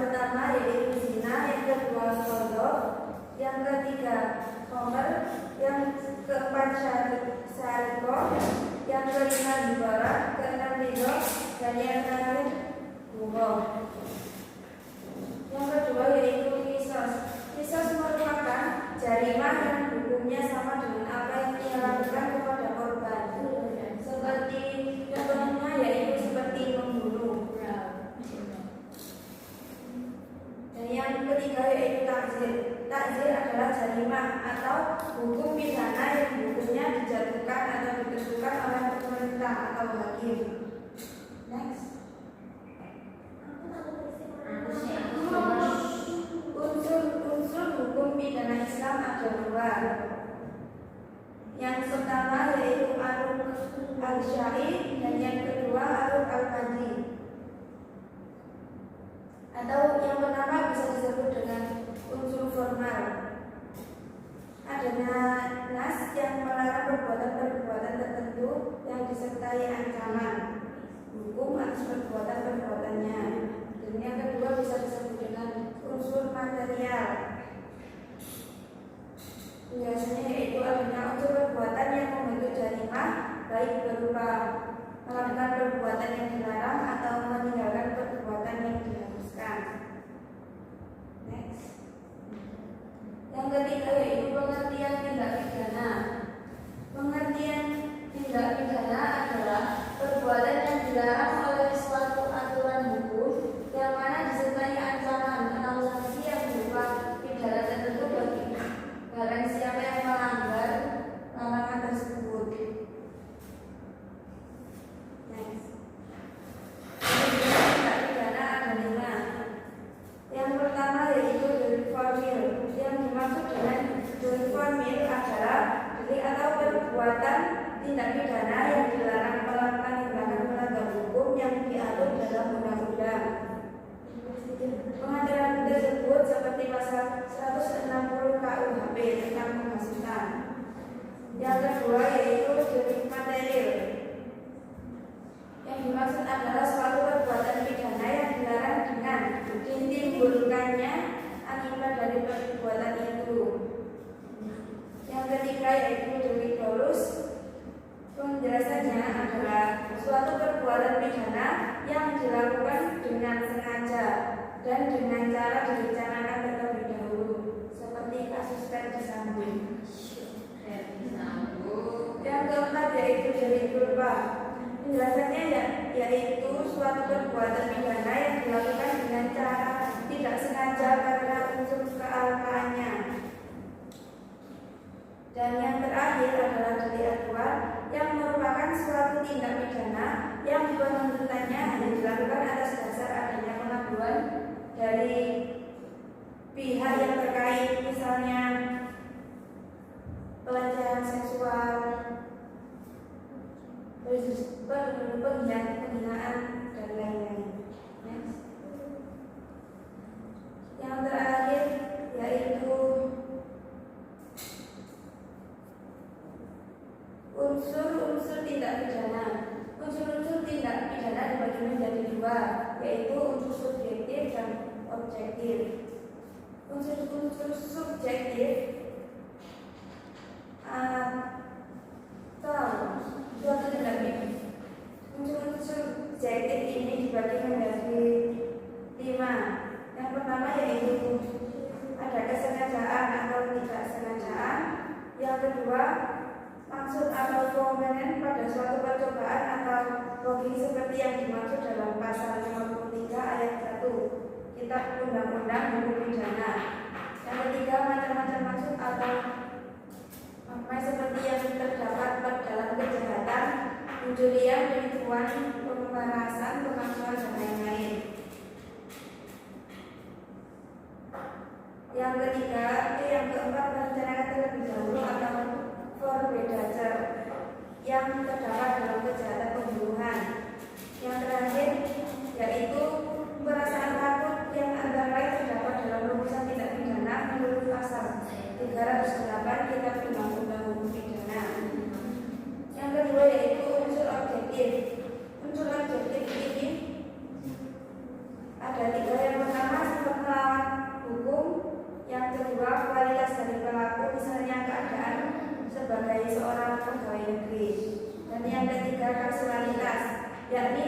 pertama yaitu zina, yang kedua kodok, yang ketiga homer, yang keempat syarikoh, yang kelima hibarat, keenam ridho, dan yang terakhir bohong. Yang kedua yaitu kisos. Kisos merupakan jarimah yang hukumnya sama dengan apa yang ia lakukan kepada korban. Seperti contohnya yaitu seperti membunuh. Dan yang ketiga yaitu takzir. Takzir adalah jarimah atau hukum pidana yang hukumnya dijatuhkan atau ditentukan oleh pemerintah atau hakim. Next. Unsur hukum pidana Islam ada dua. Yang pertama yaitu aruf al-syari dan yang kedua aruf al-qadi. Atau yang pertama bisa disebut dengan unsur formal. Adanya nas yang melarang perbuatan-perbuatan tertentu yang disertai ancaman hukum atas perbuatan-perbuatannya. Dan yang kedua bisa disebut dengan unsur material. Biasanya yaitu adanya unsur perbuatan yang membentuk jarimah, baik berupa melakukan perbuatan yang dilarang atau meninggalkan perbuatan yang diharuskan. Next. Yang ketiga yaitu pengertian tindak pidana. Pengertian tindak pidana adalah perbuatan yang dilarang oleh suatu aturan hukum yang mana disertai ancaman atau sanksi yang berupa pidana tertentu bagi barang siapa yang melanggar larangan tersebut. Next. Tindak pidana ada 5. Yang pertama yaitu delik formil. Yang dimaksud dengan delik formil adalah delik atau perbuatan tindak pidana yang dilarang melakukan tindakan melanggar hukum yang diatur dalam undang-undang. Pengaturan tersebut seperti pasal 160 KUHP tentang penghasutan. Yang kedua yaitu delik material. Yang dimaksud adalah suatu perbuatan pidana yang dilarang dengan ditimbulkannya akibat dari perbuatan itu. Yang ketiga yaitu delik dolus. Penjelasannya adalah suatu perbuatan pidana yang dilakukan dengan sengaja dan dengan cara direncanakan terlebih dahulu, seperti kasus Ferdi Sambo. Yang keempat yaitu delik kurba. Penjelasannya yaitu suatu perbuatan pidana yang dilakukan dengan cara tidak sengaja karena unsur kealpaannya. Dan yang terakhir adalah delik aduan, yang merupakan suatu tindak pidana yang penuntutannya hanya dilakukan atas dasar adanya pengaduan dari pihak yang terkait, misalnya pelecehan seksual, penghinaan dan lain-lain. Yang terakhir yaitu unsur-unsur tindak pidana. Unsur-unsur tindak pidana dibagi menjadi dua, yaitu unsur subjektif dan objektif. Unsur-unsur subjektif atau suatu tindak pidana. Unsur-unsur subjektif ini dibagi menjadi 5. Yang pertama yaitu ada kesengajaan atau tidak sengajaan. Yang kedua maksud atau komponen pada suatu percobaan atau logik seperti yang dimaksud dalam pasal 53 ayat 1 Kitab Undang-Undang Hukum Pidana. Yang ketiga macam-macam maksud atau makna seperti yang terdapat dalam kejahatan, pencurian, penipuan, pemerasan, pemalsuan dan lain-lain. Yang keempat merencanakan terlebih dahulu atau Forbedazer yang terdapat dalam kejahatan pembunuhan. Yang terakhir yaitu perasaan takut yang antara lain terdapat dalam rumusan tindak pidana menurut pasal 308 Kitab Undang-Undang Hukum Pidana. Yang kedua yaitu unsur objektif. Unsur objektif ini ada 3. Yang pertama hukum. Yang kedua, kualitas dari pelaku, misalnya keadaan sebagai seorang pegawai negeri. Dan yang ketiga, kasualitas, yakni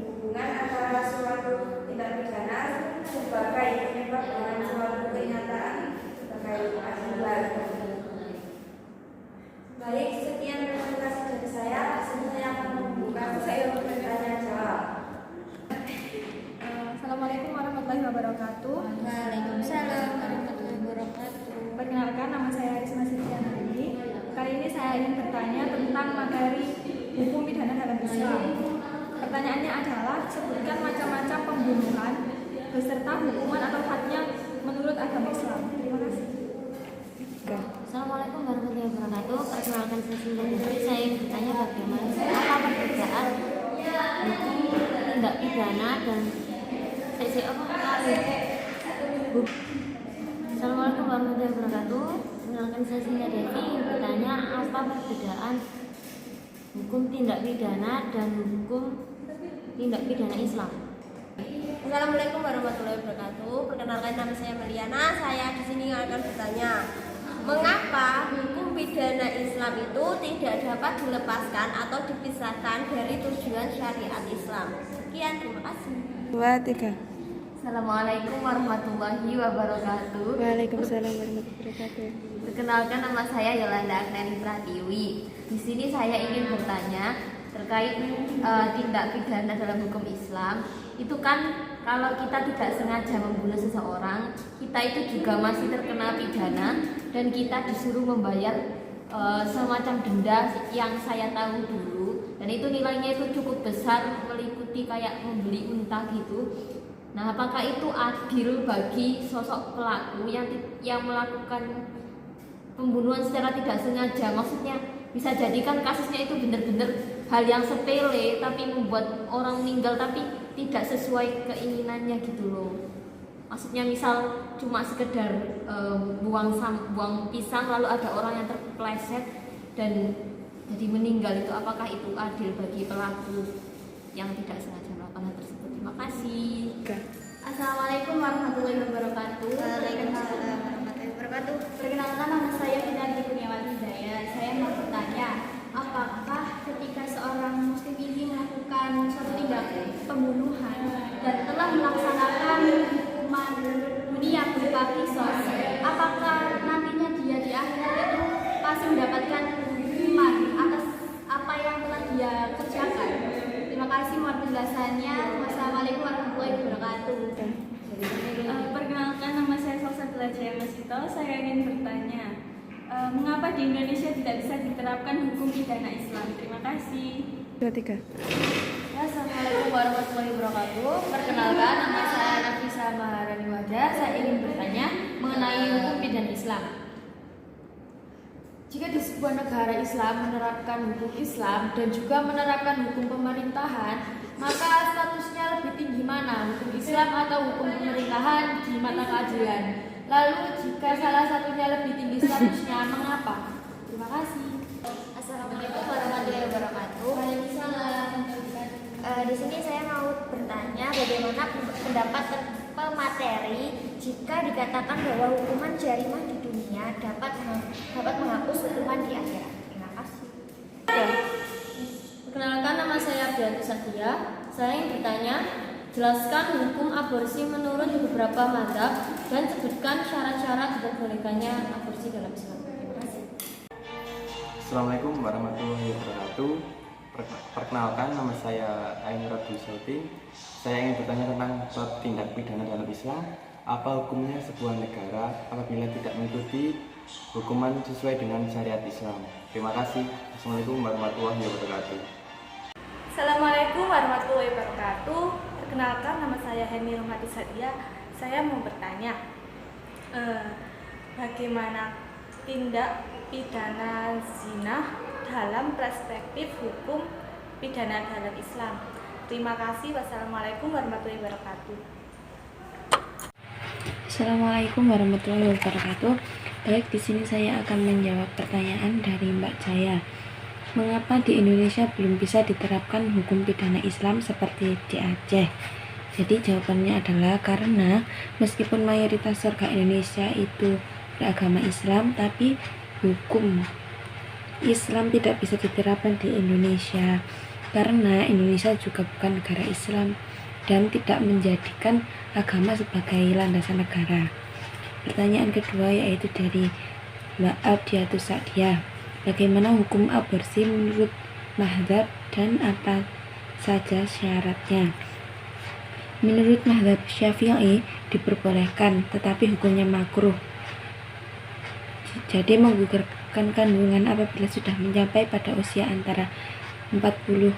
hubungan antara suatu tindak pidana sebagai penyebab dengan suatu kenyataan sebagai akibat. Baik, sekian presentasi dari saya. Saya akan membuka tanya jawab. Assalamualaikum warahmatullahi wabarakatuh. Waalaikumsalam warahmatullahi wabarakatuh. Perkenalkan, nama saya Risma Sitianandi. Kali ini saya ingin bertanya tentang materi hukum pidana dalam Islam. Pertanyaannya adalah, sebutkan macam-macam pembunuhan beserta hukuman atau hadnya menurut agama Islam. Terima kasih. Assalamualaikum warahmatullahi wabarakatuh. Perkenalkan saya ingin bertanya bagaimana apa perbedaan hukum tindak pidana dan Assalamualaikum warahmatullahi wabarakatuh. Perkenalkan saya Sinta Devi ingin bertanya apa perbedaan hukum tindak pidana dan hukum tindak pidana Islam. Assalamualaikum warahmatullahi wabarakatuh. Perkenalkan, nama saya Meliana. Saya di sini akan bertanya, mengapa hukum pidana Islam itu tidak dapat dilepaskan atau dipisahkan dari tujuan syariat Islam? Sekian, terima kasih. 2, 3. Assalamualaikum warahmatullahi wabarakatuh. Waalaikumsalam warahmatullahi wabarakatuh. Perkenalkan, nama saya Yolanda Agneli Pratiwi. Di sini saya ingin bertanya terkait tindak pidana dalam hukum Islam. Itu kan kalau kita tidak sengaja membunuh seseorang, kita itu juga masih terkena pidana dan kita disuruh membayar semacam denda yang saya tahu dulu, dan itu nilainya itu cukup besar, meliputi kayak membeli unta gitu. Nah, apakah itu adil bagi sosok pelaku yang melakukan pembunuhan secara tidak sengaja? Maksudnya bisa jadi kan kasusnya itu benar-benar hal yang sepele tapi membuat orang meninggal tapi tidak sesuai keinginannya gitu loh. Maksudnya misal cuma sekedar buang pisang lalu ada orang yang terpleset dan jadi meninggal, itu apakah itu adil bagi pelaku yang tidak sengaja melakukan hal tersebut? Terima kasih. Assalamualaikum warahmatullahi wabarakatuh. Waalaikumsalam warahmatullahi wabarakatuh. Perkenalkan, nama saya Pinardi Kurniawati Hidayat. Saya mau bertanya, apakah ketika seorang muslim ini melakukan suatu tindak pembunuhan dan telah melaksanakan hukuman dunia berupa kisos, apakah nantinya dia di akhirat itu pasti mendapatkan hukuman atas apa yang telah dia kerjakan? Terima kasih, mohon penjelasannya. Wassalamualaikum warahmatullahi wabarakatuh. Perkenalkan, nama saya Salsabila Jaya Masito. Saya ingin bertanya, mengapa di Indonesia tidak bisa diterapkan hukum pidana Islam? Terima kasih. 2, 3. Assalamualaikum warahmatullahi wabarakatuh. Perkenalkan, nama saya Nafisa Maharani Wajah. Saya ingin bertanya mengenai hukum pidana Islam. Jika di sebuah negara Islam menerapkan hukum Islam dan juga menerapkan hukum pemerintahan, maka statusnya lebih tinggi mana, hukum Islam atau hukum pemerintahan di mata keadilan? Lalu jika salah satunya lebih tinggi statusnya, mengapa? Terima kasih. Assalamualaikum warahmatullahi wabarakatuh. Waalaikumsalam. Di sini saya mau bertanya bagaimana pendapat pemateri jika dikatakan bahwa hukuman jarimah di dunia dapat menghapus hukuman di akhirat. Terima kasih. Perkenalkan, nama saya Bianti Satria. Saya ingin bertanya, jelaskan hukum aborsi menurut beberapa mazhab dan sebutkan syarat-syarat diperbolehkannya aborsi dalam Islam. Terima kasih. Assalamualaikum warahmatullahi wabarakatuh. Perkenalkan, nama saya Ainur Abdul Sulti. Saya ingin bertanya tentang tindak pidana dalam Islam. Apa hukumnya sebuah negara apabila tidak mengikuti hukuman sesuai dengan syariat Islam? Terima kasih. Assalamualaikum warahmatullahi wabarakatuh. Assalamualaikum warahmatullahi wabarakatuh. Perkenalkan, nama saya Heni Rohmati Sadia. Saya mau bertanya, bagaimana tindak pidana zina dalam perspektif hukum pidana dalam Islam? Terima kasih. Wassalamualaikum warahmatullahi wabarakatuh. Assalamualaikum warahmatullahi wabarakatuh. Baik, di sini saya akan menjawab pertanyaan dari Mbak Jaya. Mengapa di Indonesia belum bisa diterapkan hukum pidana Islam seperti di Aceh? Jadi jawabannya adalah karena meskipun mayoritas warga Indonesia itu beragama Islam, tapi hukum Islam tidak bisa diterapkan di Indonesia karena Indonesia juga bukan negara Islam dan tidak menjadikan agama sebagai landasan negara. Pertanyaan kedua yaitu dari Mbak Abdiatus Sadia. Bagaimana hukum aborsi menurut mazhab dan apa saja syaratnya? Menurut mazhab Syafi'i diperbolehkan, tetapi hukumnya makruh. Jadi menggugurkan kandungan apabila sudah mencapai pada usia antara 40,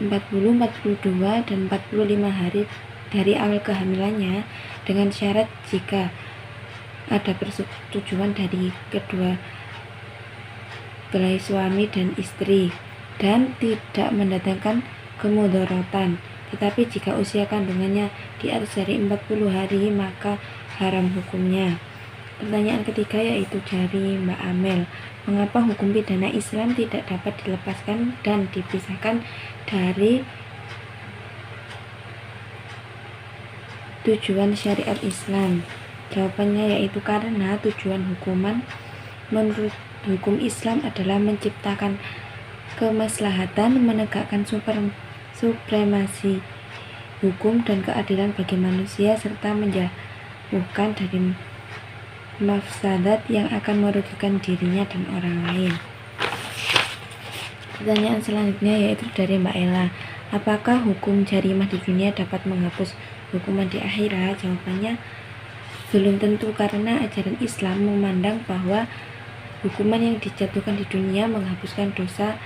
42 dan 45 hari dari awal kehamilannya, dengan syarat jika ada persetujuan dari kedua belah suami dan istri dan tidak mendatangkan kemudaratan. Tetapi jika usia kandungannya di atas dari 40 hari maka haram hukumnya. Pertanyaan ketiga yaitu dari Mbak Amel. Mengapa hukum pidana Islam tidak dapat dilepaskan dan dipisahkan dari tujuan syariat Islam? Jawabannya yaitu karena tujuan hukuman menurut hukum Islam adalah menciptakan kemaslahatan, menegakkan supremasi hukum dan keadilan bagi manusia, serta menjauhkan dari mafsadat yang akan merugikan dirinya dan orang lain. Pertanyaan selanjutnya yaitu dari Mbak Ella. Apakah hukum jarimah di dunia dapat menghapus hukuman di akhirat? Jawabannya belum tentu, karena ajaran Islam memandang bahwa hukuman yang dijatuhkan di dunia menghapuskan dosa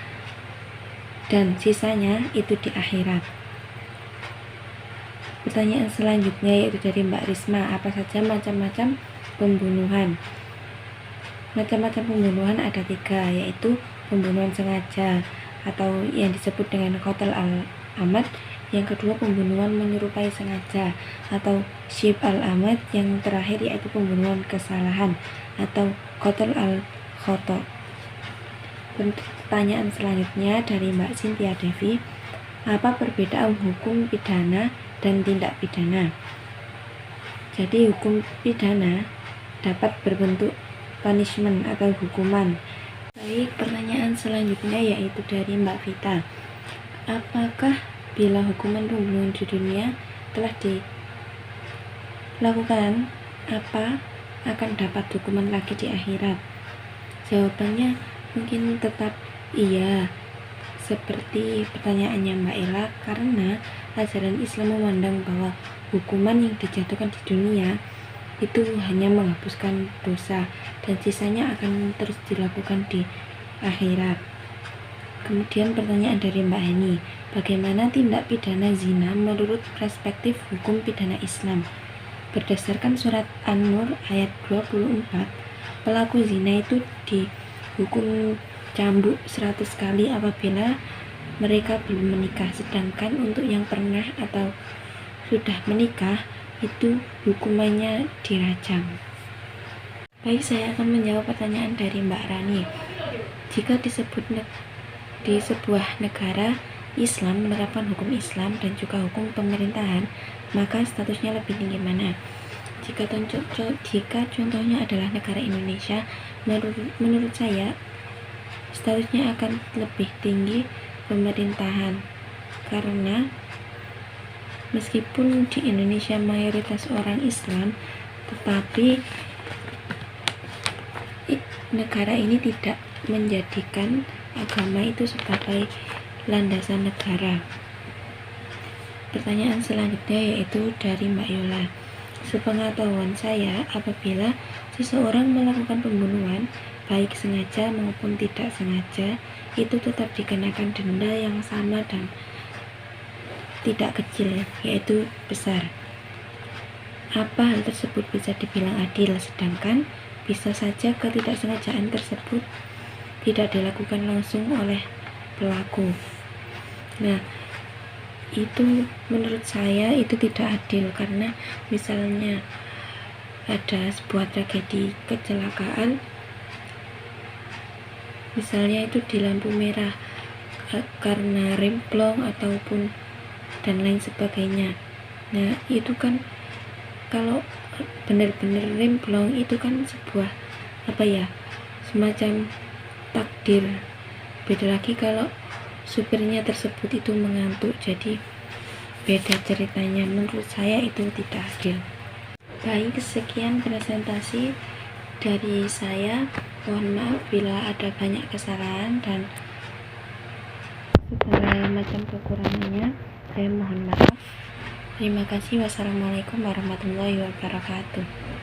dan sisanya itu di akhirat. Pertanyaan selanjutnya yaitu dari Mbak Risma. Apa saja macam-macam pembunuhan? Macam-macam pembunuhan ada 3, yaitu pembunuhan sengaja atau yang disebut dengan qatl al-amad. Yang kedua pembunuhan menyerupai sengaja atau syib al-amad. Yang terakhir yaitu pembunuhan kesalahan atau qatl al-khata. Pertanyaan selanjutnya dari Mbak Cynthia Devi. Apa perbedaan hukum pidana dan tindak pidana? Jadi hukum pidana dapat berbentuk punishment atau hukuman. Baik, pertanyaan selanjutnya yaitu dari Mbak Vita. Apakah bila hukuman pembunuhan di dunia telah dilakukan, apa akan dapat hukuman lagi di akhirat? Jawabannya mungkin tetap iya, seperti pertanyaannya Mbak Ella, karena ajaran Islam memandang bahwa hukuman yang dijatuhkan di dunia itu hanya menghapuskan dosa dan sisanya akan terus dilakukan di akhirat. Kemudian pertanyaan dari Mbak Heni, bagaimana tindak pidana zina menurut perspektif hukum pidana Islam? Berdasarkan surat An-Nur ayat 24, pelaku zina itu dihukum cambuk 100 kali apabila mereka belum menikah, sedangkan untuk yang pernah atau sudah menikah itu hukumannya dirajam. Baik, saya akan menjawab pertanyaan dari Mbak Rani. Jika di sebuah negara Islam menerapkan hukum Islam dan juga hukum pemerintahan, maka statusnya lebih tinggi mana? Jika contohnya adalah negara Indonesia, menurut saya statusnya akan lebih tinggi pemerintahan, karena meskipun di Indonesia mayoritas orang Islam, tetapi negara ini tidak menjadikan agama itu sebagai landasan negara. Pertanyaan selanjutnya yaitu dari Mbak Yola. Sepengetahuan saya, apabila seseorang melakukan pembunuhan baik sengaja maupun tidak sengaja, itu tetap dikenakan denda yang sama dan tidak kecil, yaitu besar. Apa hal tersebut bisa dibilang adil, sedangkan bisa saja ketidaksengajaan tersebut tidak dilakukan langsung oleh pelaku? Nah, itu menurut saya itu tidak adil, karena misalnya ada sebuah tragedi kecelakaan, misalnya itu di lampu merah karena remblong ataupun dan lain sebagainya. Nah itu kan kalau benar-benar remblong itu kan sebuah semacam takdir. Beda lagi kalau supirnya tersebut itu mengantuk, jadi beda ceritanya. Menurut saya itu tidak adil. Baik, sekian presentasi dari saya. Mohon maaf bila ada banyak kesalahan dan segala macam kekurangannya. Saya mohon maaf. Terima kasih. Wassalamualaikum warahmatullahi wabarakatuh.